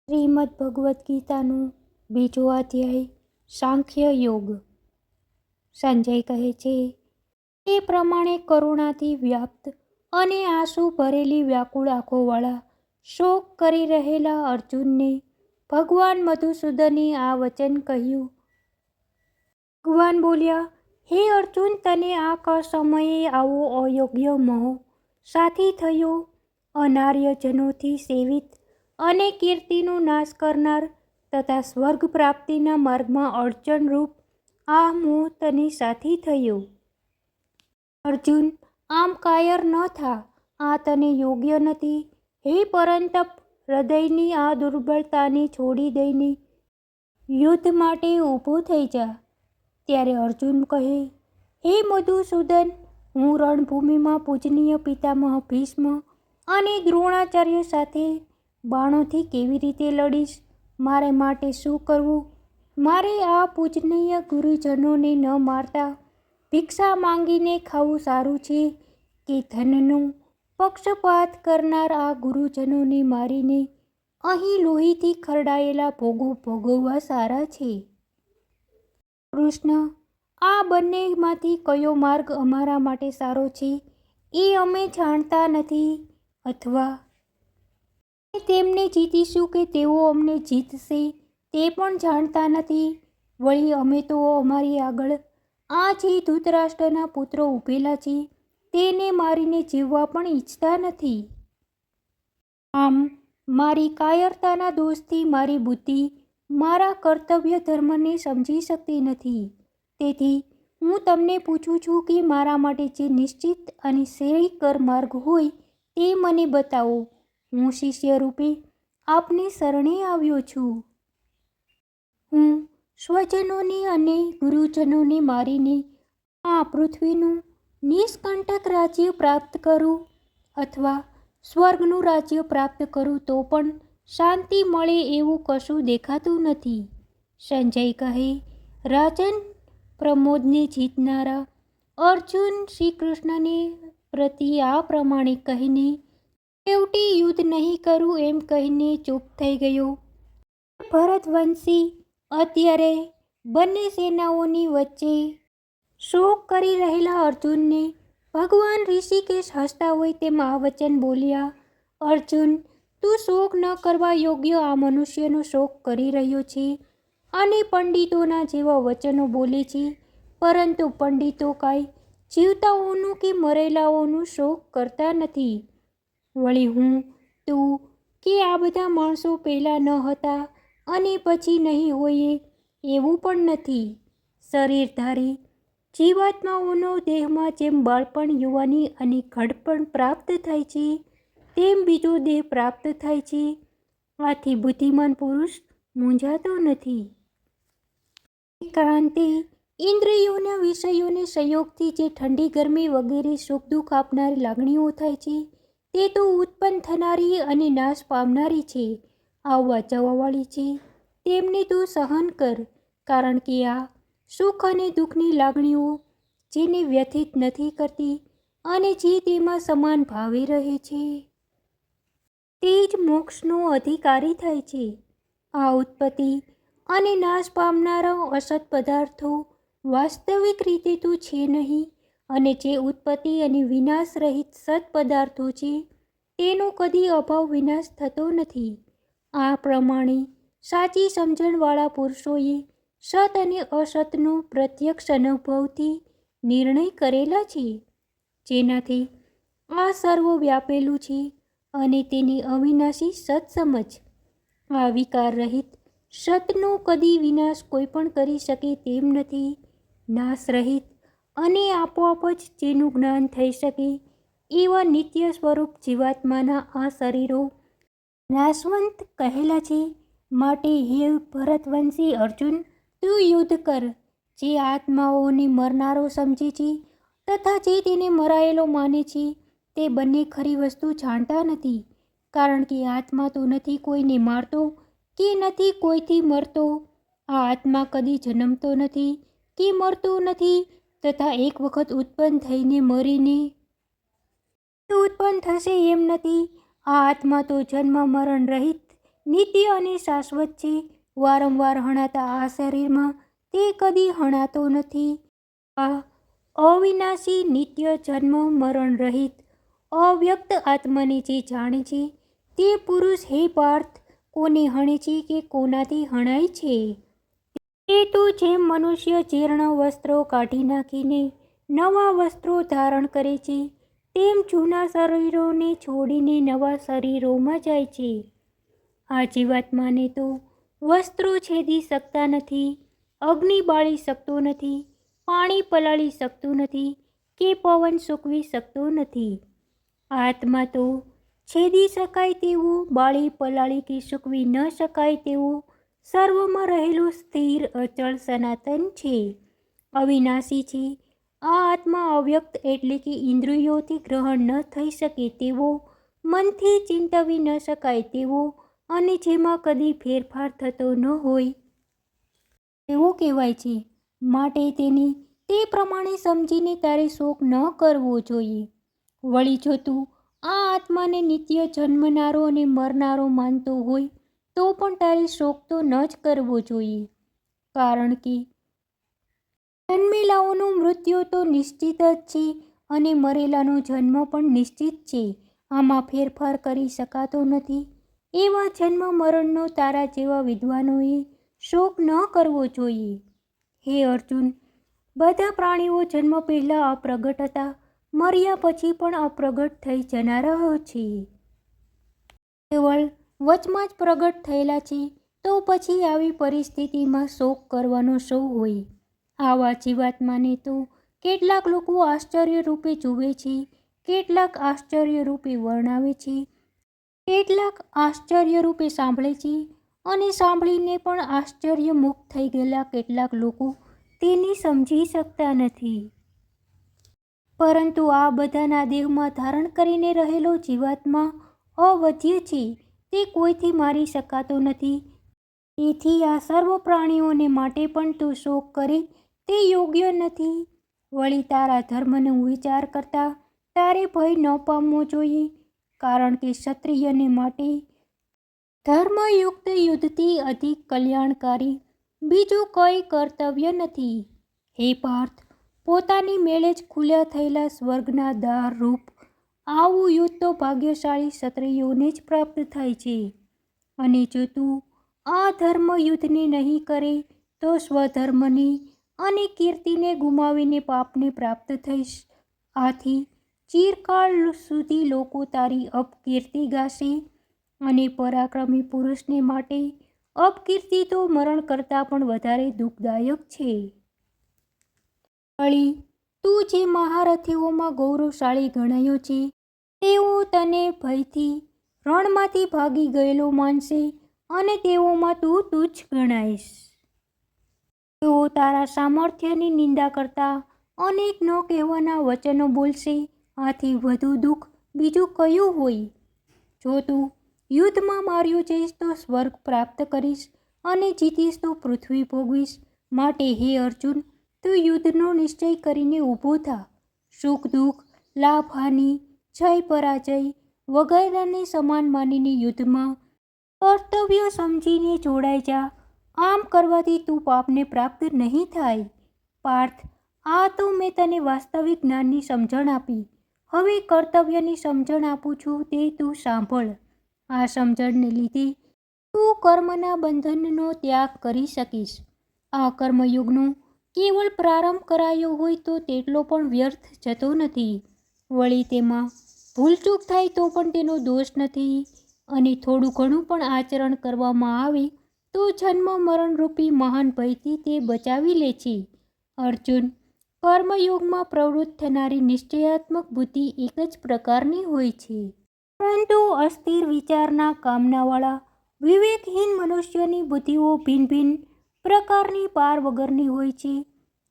શ્રીમદ્ ભગવદ્ ગીતાનું બીજો અધ્યાય સાંખ્ય યોગ. સંજય કહે છે, તે પ્રમાણે કરુણાથી વ્યાપ્ત અને આંસુ ભરેલી વ્યાકુળ આંખોવાળા શોક કરી રહેલા અર્જુનને ભગવાન મધુસૂદને આ વચન કહ્યું. ભગવાન બોલ્યા, હે અર્જુન, તને આ સમયે આવો અયોગ્ય મોહ સાથી થયો. અનાર્યજનોથી સેવિત અને કીર્તિનો નાશ કરનાર તથા સ્વર્ગ પ્રાપ્તિના માર્ગમાં અડચણરૂપ આ મોહ તને સાથી થયો. અર્જુન, આમ કાયર ન થા, આ તને યોગ્ય નથી. હે પરંતપ, હૃદયની આ દુર્બળતાને છોડી દઈને યુદ્ધ માટે ઊભો થઈ જા. ત્યારે અર્જુન કહે, હે મધુસૂદન, હું રણભૂમિમાં પૂજનીય પિતામહ ભીષ્મ અને દ્રોણાચાર્ય સાથે બાણોથી કેવી રીતે લડીશ? મારે માટે શું કરવું? મારે આ પૂજનીય ગુરુજનોને ન મારતા ભિક્ષા માંગીને ખાવું સારું છે કે ધનનો પક્ષપાત કરનાર આ ગુરુજનોને મારીને અહીં લોહીથી ખરડાયેલા ભોગો ભોગવવા સારા છે? કૃષ્ણ, આ બંનેમાંથી કયો માર્ગ અમારા માટે સારો છે એ અમે જાણતા નથી, અથવા તેમને જીતીશું કે તેઓ અમને જીતશે તે પણ જાણતા નથી. વળી અમે તો અમારી આગળ આ જે ધૃતરાષ્ટ્રના પુત્રો ઊભેલા છે તેને મારીને જીવવા પણ ઈચ્છતા નથી. આમ મારી કાયરતાના દોષથી મારી બુદ્ધિ મારા કર્તવ્ય ધર્મને સમજી શકતી નથી. તેથી હું તમને પૂછું છું કે મારા માટે જે નિશ્ચિત અને શ્રેયકર માર્ગ હોય તે મને બતાવો. હું શિષ્ય રૂપે આપને શરણે આવ્યો છું. હું સ્વજનોને અને ગુરુજનોને મારીને આ પૃથ્વીનું નિષ્કંટક રાજ્ય પ્રાપ્ત કરું અથવા સ્વર્ગનું રાજ્ય પ્રાપ્ત કરું તો પણ શાંતિ મળે એવું કશું દેખાતું નથી. સંજય કહે, રાજન, પ્રમોદને જીતનારા અર્જુન શ્રી કૃષ્ણને પ્રતિ આ પ્રમાણે કહીને છેવટે યુદ્ધ નહીં કરું એમ કહીને ચૂપ થઈ ગયો. ભરતવંશી અત્યારે બંને સેનાઓની વચ્ચે શોક કરી રહેલા અર્જુનને ભગવાન ઋષિકેશ હસતા હોય તેમ આ વચન બોલ્યા. અર્જુન, તું શોક ન કરવા યોગ્ય આ મનુષ્યનો શોક કરી રહ્યો છે અને પંડિતોના જેવા વચનો બોલે છે, પરંતુ પંડિતો કાંઈ જીવતાઓનું કે મરેલાઓનું શોક કરતા નથી. વળી હું, તું કે આ બધા માણસો પહેલાં ન હતા અને પછી નહીં હોય એવું પણ નથી. શરીરધારી જીવાત્માઓનો દેહમાં જેમ બાળપણ, યુવાની અને ઘડપણ પ્રાપ્ત થાય છે તેમ બીજો દેહ પ્રાપ્ત થાય છે. આથી બુદ્ધિમાન પુરુષ મૂંઝાતો નથી. ક્રાંતિ ઇન્દ્રિયોના વિષયોને સંયોગથી જે ઠંડી ગરમી વગેરે સુખ દુઃખ આપનારી લાગણીઓ થાય છે તે તો ઉત્પન્ન થનારી અને નાશ પામનારી છે, આવવા જવાવાળી છે. તેમને તું સહન કર, કારણ કે આ સુખ અને દુઃખની લાગણીઓ જેને વ્યથિત નથી કરતી અને જે તેમાં સમાન ભાવે રહે છે તે જ મોક્ષનો અધિકારી થાય છે. આ ઉત્પત્તિ અને નાશ પામનારા અસત પદાર્થો વાસ્તવિક રીતે તો છે નહીં, અને જે ઉત્પત્તિ અને વિનાશ રહિત સત પદાર્થો છે તેનો કદી અભાવ વિનાશ થતો નથી. આ પ્રમાણે સાચી સમજણવાળા પુરુષોએ સત અને અસતનો પ્રત્યક્ષ અનુભવથી નિર્ણય કરેલા છે, જેનાથી આ સર્વ વ્યાપેલું છે અને તેની અવિનાશી સત સમજ. આ વિકાર રહિત સતનો કદી વિનાશ કોઈ પણ કરી શકે તેમ નથી. નાશ રહિત અને આપોઆપ જ જેનું જ્ઞાન થઈ શકે એવા નિત્ય સ્વરૂપ જીવાત્માના આ શરીરો નાશવંત કહેલા છે. માટે હે ભરતવંશી અર્જુન, તું યુદ્ધ કર. જે આત્માઓને મરનારો સમજે છે તથા જે તેને મરાયેલો માને છે તે બંને ખરી વસ્તુ જાણતા નથી, કારણ કે આત્મા તો નથી કોઈને મારતો કે નથી કોઈથી મરતો. આ આત્મા કદી જન્મતો નથી કે મરતો નથી, તથા એક વખત ઉત્પન્ન થઈને મરીને ઉત્પન્ન થશે એમ નથી. આ આત્મા તો જન્મ મરણ રહિત નિત્ય અને શાશ્વત છે. વારંવાર હણાતા આ શરીરમાં તે કદી હણાતો નથી. આ અવિનાશી નિત્ય જન્મ મરણ રહિત અવ્યક્ત આત્માને જે જાણે છે તે પુરુષ હે પાર્થ કોને હણે છે કે કોનાથી હણાય છે? તે તો જેમ મનુષ્ય જીર્ણ વસ્ત્રો કાઢી નાખીને નવા વસ્ત્રો ધારણ કરે છે તેમ જૂના શરીરોને છોડીને નવા શરીરોમાં જાય છે. આ જીવાત્માને તો વસ્ત્રો છેદી શકતા નથી, અગ્નિ બાળી શકતો નથી, પાણી પલાળી શકતું નથી કે પવન સૂકવી શકતો નથી. આત્મા તો છેદી શકાય તેવો, બાળી પલાળી કે સૂકવી ન શકાય તેવો સર્વમાં રહેલો સ્થિર અચળ સનાતન છે, અવિનાશી છે. આ આત્મા અવ્યક્ત એટલે કે ઇન્દ્રિયોથી ગ્રહણ ન થઈ શકે તેવો, મનથી ચિંતવી ન શકાય તેવો અને જેમાં કદી ફેરફાર થતો ન હોય તેવો કહેવાય છે. માટે તેને તે પ્રમાણે સમજીને તારે શોક ન કરવો જોઈએ. વળી જો તું આ આત્માને નિત્ય જન્મનારો અને મરનારો માનતો હોય તો પણ તારે શોક તો ન જ કરવો જોઈએ. કારણ કે જન્મેલાઓનું મૃત્યુ તો નિશ્ચિત જ છે અને મરેલાનો જન્મ પણ નિશ્ચિત છે. આમાં ફેરફાર કરી શકાતો નથી. એવા જન્મ મરણનો તારા જેવા વિદ્વાનોએ શોક ન કરવો જોઈએ. હે અર્જુન, બધા પ્રાણીઓ જન્મ પહેલાં અપ્રગટ હતા, મર્યા પછી પણ અપ્રગટ થઈ જનારા છે. કેવળ વચમાં જ પ્રગટ થયેલા છે, તો પછી આવી પરિસ્થિતિમાં શોક કરવાનો શો હોય? આવા જીવાત્માને તો કેટલાક લોકો આશ્ચર્ય રૂપે જુએ છે, કેટલાક આશ્ચર્ય રૂપે વર્ણવે છે, કેટલાક આશ્ચર્ય રૂપે સાંભળે છે અને સાંભળીને પણ આશ્ચર્યમુક્ત થઈ ગયેલા કેટલાક લોકો તેને સમજી શકતા નથી. પરંતુ આ બધાના દેહમાં ધારણ કરીને રહેલો જીવાત્મા અવધ્ય છે, તે કોઈથી મારી શકાતો નથી. તેથી આ સર્વ પ્રાણીઓને માટે પણ તું શોક કરે તે યોગ્ય નથી. વળી તારા ધર્મનો વિચાર કરતા તારે ભય ન પામવો જોઈએ. કારણ કે ક્ષત્રિયને માટે ધર્મયુક્ત યુદ્ધથી અધિક કલ્યાણકારી બીજું કંઈ કર્તવ્ય નથી. હે પાર્થ, પોતાની મેળે જ ખુલ્યા થયેલા સ્વર્ગના દ્વાર રૂપ આવું યુદ્ધ તો ભાગ્યશાળી ક્ષત્રિયોને જ પ્રાપ્ત થાય છે. અને જો તું આ ધર્મ યુદ્ધને નહીં કરે તો સ્વધર્મને અને કીર્તિને ગુમાવીને પાપને પ્રાપ્ત થઈશ. આથી ચિરકાળ સુધી લોકો તારી અપકીર્તિ ગાશે અને પરાક્રમી પુરુષને માટે અપકીર્તિ તો મરણ કરતાં પણ વધારે દુઃખદાયક છે. વળી તું જે મહારથીઓમાં ગૌરવશાળી ગણાયો છે તેઓ તને ભયથી રણમાંથી ભાગી ગયેલો માનશે અને તેઓમાં તું તુચ્છ ગણાઈશ. તેઓ તારા સામર્થ્યની નિંદા કરતા અનેક ન કહેવાના વચનો બોલશે. આથી વધુ દુઃખ બીજું કયું હોય? જો તું યુદ્ધમાં માર્યો જઈશ તો સ્વર્ગ પ્રાપ્ત કરીશ અને જીતીશ તો પૃથ્વી ભોગવીશ. માટે હે અર્જુન, તું યુદ્ધનો નિશ્ચય કરીને ઊભો થા. સુખ દુઃખ, લાભ હાનિ, જય પરાજય વગેરેને સમાન માનીને યુદ્ધમાં કર્તવ્ય સમજીને જોડાઈ જા. આમ કરવાથી તું પાપને પ્રાપ્ત નહીં થાય. પાર્થ, આ તો મેં તને વાસ્તવિક જ્ઞાનની સમજણ આપી. હવે કર્તવ્યની સમજણ આપું છું તે તું સાંભળ. આ સમજણને લીધે તું કર્મના બંધનનો ત્યાગ કરી શકીશ. આ કર્મયોગનો કેવળ પ્રારંભ કરાયો હોય તો તેટલો પણ વ્યર્થ જતો નથી. વળી તેમાં ભૂલચૂક થાય તો પણ તેનો દોષ નથી. અને થોડું ઘણું પણ આચરણ કરવામાં આવે તો જન્મ મરણરૂપી મહાન ભયથી તે બચાવી લે છે. અર્જુન, કર્મયોગમાં પ્રવૃત્ત થનારી નિશ્ચયાત્મક બુદ્ધિ એક જ પ્રકારની હોય છે. પરંતુ અસ્થિર વિચારના કામનાવાળા વિવેકહીન મનુષ્યની બુદ્ધિઓ ભિન્ન ભિન્ન પ્રકારની પાર વગરની હોય છે.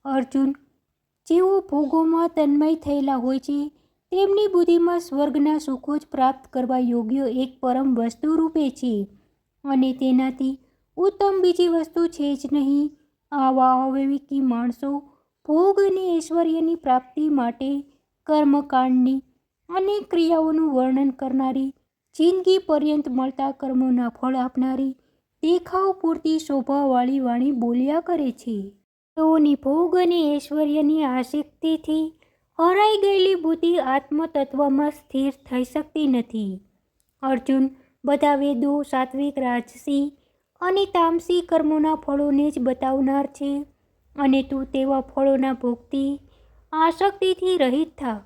અર્જુન, જેઓ ભોગોમાં તન્મય થયેલા હોય છે તેમની બુદ્ધિમાં સ્વર્ગના સુખો જ પ્રાપ્ત કરવા યોગ્ય એક પરમ વસ્તુ રૂપે છે અને તેનાથી ઉત્તમ બીજી વસ્તુ છે જ નહીં. આવા અવિવેકી માણસો ભોગ અને ઐશ્વર્યની પ્રાપ્તિ માટે કર્મકાંડની અનેક ક્રિયાઓનું વર્ણન કરનારી જિંદગી પર્યંત મળતા કર્મોના ફળ આપનારી દેખાવ પૂરતી શોભાવાળી વાણી બોલ્યા કરે છે. તેઓની ભોગ અને ઐશ્વર્યની આસક્તિથી હરાઈ ગયેલી બુદ્ધિ આત્મતત્વમાં સ્થિર થઈ શકતી નથી. અર્જુન, બધા વેદો સાત્વિક, રાજસી અને તામસી કર્મોના ફળોને જ બતાવનાર છે અને તું તેવા ફળોના ભોગથી આસક્તિથી રહિત થા.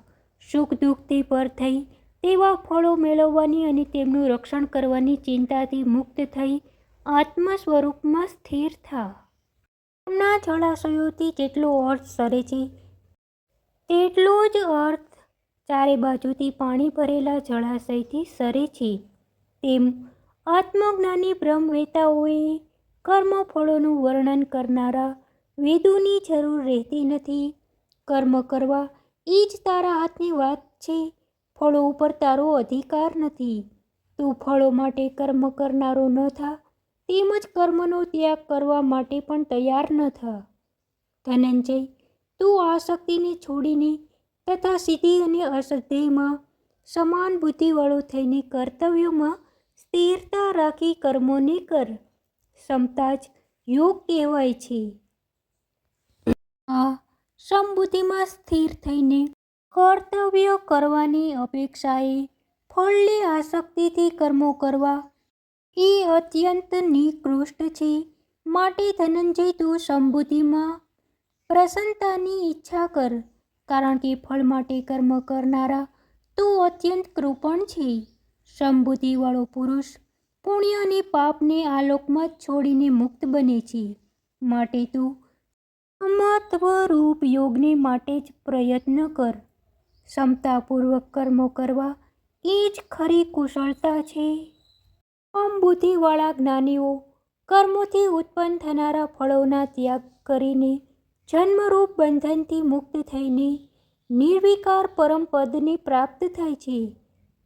સુખ દુઃખથી પર થઈ તેવા ફળો મેળવવાની અને તેમનું રક્ષણ કરવાની ચિંતાથી મુક્ત થઈ આત્મ સ્વરૂપમાં સ્થિર થા. તેમના જળાશયોથી જેટલો અર્થ સરે છે તેટલો જ અર્થ ચારે બાજુથી પાણી ભરેલા જળાશયથી સરે છે. તેમ આત્મજ્ઞાની બ્રહ્મવેતાઓએ કર્મફળોનું વર્ણન કરનારા વેદોની જરૂર રહેતી નથી. કર્મ કરવા એ જ તારા હાથની વાત છે. ફળો ઉપર તારો અધિકાર નથી. તું ફળો માટે કર્મ કરનારો ન થા, તેમજ કર્મનો ત્યાગ કરવા માટે પણ તૈયાર ન થા. ધનંજય, તું આસક્તિને છોડીને તથા સિદ્ધિ અને અસિદ્ધિમાં સમાન બુદ્ધિવાળો થઈને કર્તવ્યોમાં સ્થિરતા રાખી કર્મોને કર. સમતા જ યોગ કહેવાય છે. આ સમબુદ્ધિમાં સ્થિર થઈને કર્તવ્ય કરવાની અપેક્ષાએ ફળની આસક્તિથી કર્મો કરવા એ અત્યંત નિકૃષ્ટ છે. માટે ધનંજય, તું સમબુદ્ધિમાં પ્રસન્નતાની ઈચ્છા કર, કારણ કે ફળ માટે કર્મ કરનારા તો અત્યંત કૃપણ છે. સમબુદ્ધિવાળો પુરુષ પુણ્ય અને પાપને આ લોકમાં જ છોડીને મુક્ત બને છે. માટે તું સમત્વરૂપ યોગને માટે જ પ્રયત્ન કર. સમતાપૂર્વક કર્મો કરવા એ જ ખરી કુશળતા છે. સમબુદ્ધિવાળા જ્ઞાનીઓ કર્મોથી ઉત્પન્ન થનારા ફળોના ત્યાગ કરીને જન્મરૂપ બંધનથી મુક્ત થઈને નિર્વિકાર પરમપદને પ્રાપ્ત થાય છે.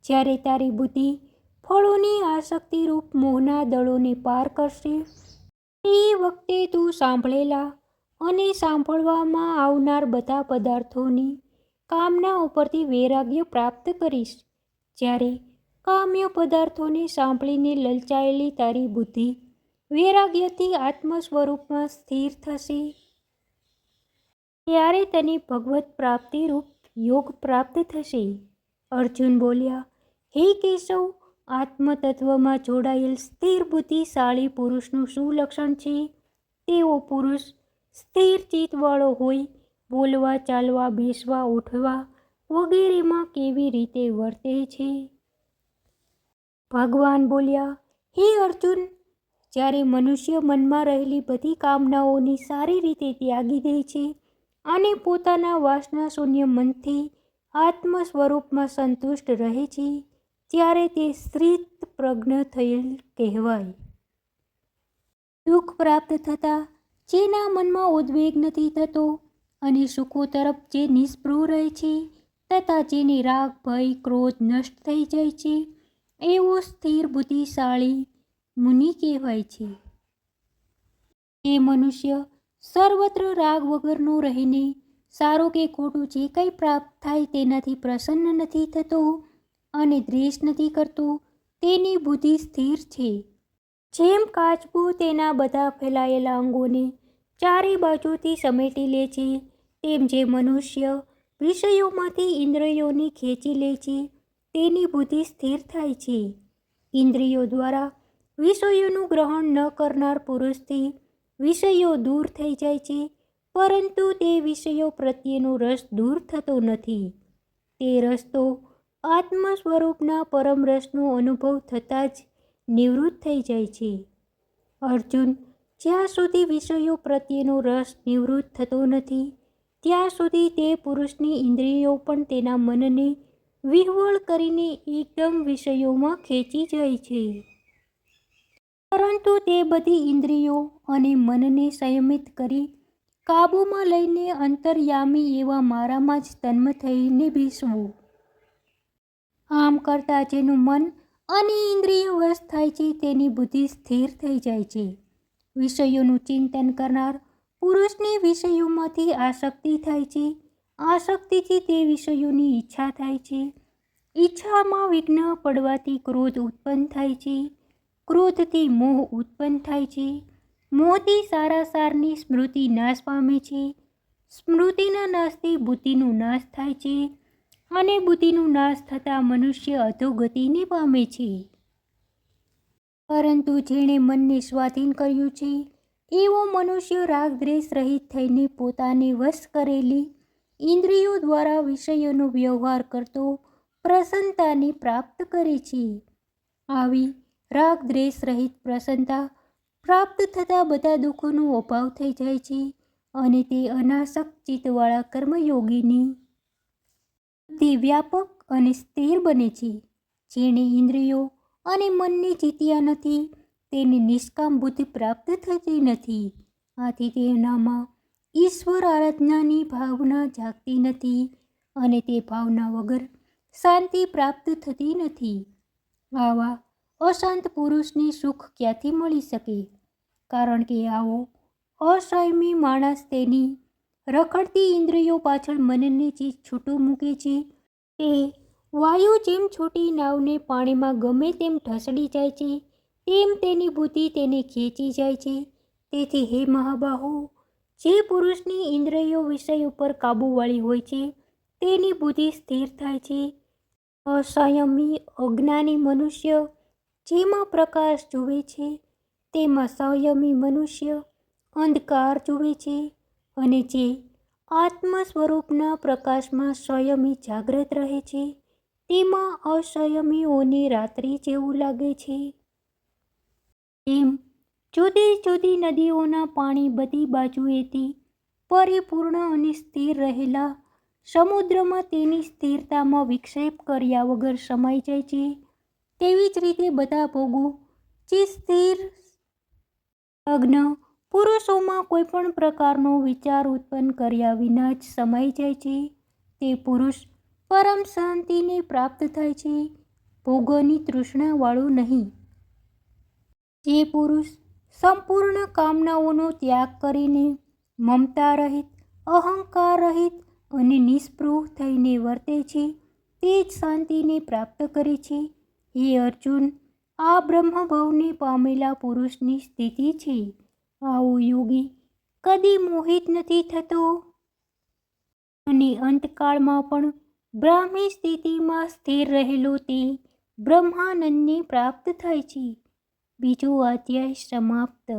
જ્યારે તારી બુદ્ધિ ફળોની આસક્તિરૂપ મોહના દળોને પાર કરશે તે વખતે તું સાંભળેલા અને સાંભળવામાં આવનાર બધા પદાર્થોની કામના ઉપરથી વૈરાગ્ય પ્રાપ્ત કરીશ. જ્યારે કામ્ય પદાર્થોને સાંભળીને લલચાયેલી તારી બુદ્ધિ વૈરાગ્યથી આત્મ સ્વરૂપમાં સ્થિર થશે ત્યારે તને ભગવત પ્રાપ્તિરૂપ યોગ પ્રાપ્ત થશે. અર્જુન બોલ્યા, હે કેશવ, આત્મતત્વમાં જોડાયેલ સ્થિર બુદ્ધિશાળી પુરુષનું શું લક્ષણ છે? તેવો પુરુષ સ્થિર ચિત્તવાળો હોય બોલવા, ચાલવા, બેસવા, ઉઠવા વગેરેમાં કેવી રીતે વર્તે છે? ભગવાન બોલ્યા, હે અર્જુન, જ્યારે મનુષ્ય મનમાં રહેલી બધી કામનાઓને સારી રીતે ત્યાગી દે છે અને પોતાના વાસના શૂન્ય મનથી આત્મ સ્વરૂપમાં સંતુષ્ટ રહે છે ત્યારે તે સ્થિત પ્રજ્ઞ થયેલ કહેવાય. દુઃખ પ્રાપ્ત થતાં જેના મનમાં ઉદ્વેગ નથી થતો અને સુખો તરફ જે નિસ્પૃહ રહે છે તથા જેને રાગ, ભય, ક્રોધ નષ્ટ થઈ જાય છે એવો સ્થિર બુદ્ધિશાળી મુનિ કહેવાય છે. એ મનુષ્ય સર્વત્ર રાગ વગરનો રહીને સારું કે ખોટું જે કંઈ પ્રાપ્ત થાય તેનાથી પ્રસન્ન નથી થતો અને દ્વેષ નથી કરતો, તેની બુદ્ધિ સ્થિર છે. જેમ કાચબો તેના બધા ફેલાયેલા અંગોને ચારે બાજુથી સમેટી લે છે, તેમ જે મનુષ્ય વિષયોમાંથી ઇન્દ્રિયોને ખેંચી લે છે તેની બુદ્ધિ સ્થિર થાય છે. ઇન્દ્રિયો દ્વારા વિષયોનું ગ્રહણ ન કરનાર પુરુષથી વિષયો દૂર થઈ જાય છે, પરંતુ તે વિષયો પ્રત્યેનો રસ દૂર થતો નથી. તે રસ તો આત્મ સ્વરૂપના પરમ રસનો અનુભવ થતાં જ નિવૃત્ત થઈ જાય છે. અર્જુન, જ્યાં સુધી વિષયો પ્રત્યેનો રસ નિવૃત્ત થતો નથી ત્યાં સુધી તે પુરુષની ઇન્દ્રિયો પણ તેના મનને વિહ્વળ કરીને એકદમ વિષયોમાં ખેંચી જાય છે. પરંતુ તે બધી ઇન્દ્રિયો અને મનને સંયમિત કરી કાબૂમાં લઈને અંતર્યામી એવા મારામાં જ તન્મ થઈને બેસવું. આમ કરતાં જેનું મન અને ઇન્દ્રિય વશ થાય છે તેની બુદ્ધિ સ્થિર થઈ જાય છે. વિષયોનું ચિંતન કરનાર પુરુષને વિષયોમાંથી આસક્તિ થાય છે. આસક્તિથી તે વિષયોની ઈચ્છા થાય છે ઈચ્છામાં વિઘ્ન પડવાથી ક્રોધ ઉત્પન્ન થાય છે. ક્રોધથી મોહ ઉત્પન્ન થાય છે. મોહથી સારા સારની સ્મૃતિ નાશ પામે છે. સ્મૃતિના નાશથી બુદ્ધિનું નાશ થાય છે અને બુદ્ધિનું નાશ થતાં મનુષ્ય અધોગતિને પામે છે. પરંતુ જેણે મનને સ્વાધીન કર્યું છે એવો મનુષ્ય રાગદ્વેષ રહિત થઈને પોતાને વશ કરેલી ઇન્દ્રિયો દ્વારા વિષયોનો વ્યવહાર કરતો પ્રસન્નતાને પ્રાપ્ત કરે છે. આવી રાગદ્વેષ રહિત પ્રસન્નતા પ્રાપ્ત થતાં બધા દુઃખોનો અભાવ થઈ જાય છે અને તે અનાસક્ત ચિત્તવાળા કર્મયોગીની બુદ્ધિ વ્યાપક અને સ્થિર બને છે. જેણે ઇન્દ્રિયો અને મનને જીત્યા નથી તેને નિષ્કામ બુદ્ધિ પ્રાપ્ત થતી નથી. આથી તેનામાં ઈશ્વર આરાધનાની ભાવના જાગતી નથી અને તે ભાવના વગર શાંતિ પ્રાપ્ત થતી નથી. આવા અશાંત પુરુષને સુખ ક્યાંથી મળી શકે? કારણ કે આવો અસંયમી માણસ તેની રખડતી ઇન્દ્રિયો પાછળ મનને જે છૂટું મૂકે છે તે વાયુ જેમ છોટી નાવને પાણીમાં ગમે તેમ ઢસડી જાય છે તેમ તેની બુદ્ધિ તેને ખેંચી જાય છે. તેથી હે મહાબાહુ, જે પુરુષની ઇન્દ્રિયો વિષય ઉપર કાબૂવાળી હોય છે તેની બુદ્ધિ સ્થિર થાય છે. અસંયમી અજ્ઞાની મનુષ્ય જેમાં પ્રકાશ જુએ છે તેમાં સંયમી મનુષ્ય અંધકાર જુએ છે અને જે આત્મ સ્વરૂપના પ્રકાશમાં સંયમી જાગ્રત રહે છે તેમાં અસંયમીઓને રાત્રિ જેવું લાગે છે. એમ જુદી જુદી નદીઓના પાણી બધી બાજુએથી પરિપૂર્ણ અને સ્થિર રહેલા સમુદ્રમાં તેની સ્થિરતામાં વિક્ષેપ કર્યા વગર સમાઈ જાય છે તેવી જ રીતે બધા ભોગો જે સ્થિર અજ્ઞ પુરુષોમાં કોઈ પણ પ્રકારનો વિચાર ઉત્પન્ન કર્યા વિના જ સમાઈ જાય છે. તે પુરુષ પરમ શાંતિને પ્રાપ્ત થાય છે, ભોગોની તૃષ્ણાવાળું નહીં. જે પુરુષ સંપૂર્ણ કામનાઓનો ત્યાગ કરીને મમતા રહિત, અહંકાર રહિત અને નિસ્પૃહ થઈને વર્તે છે તે જ શાંતિને પ્રાપ્ત કરે છે. હે અર્જુન, આ બ્રહ્મભાવને પામેલા પુરુષની સ્થિતિ છે. આવો યોગી કદી મોહિત નથી થતો અને અંતકાળમાં પણ બ્રાહ્મી સ્થિતિમાં સ્થિર રહેલો તે બ્રહ્માનંદને પ્રાપ્ત થાય છે. બીજો અધ્યાય સમાપ્ત.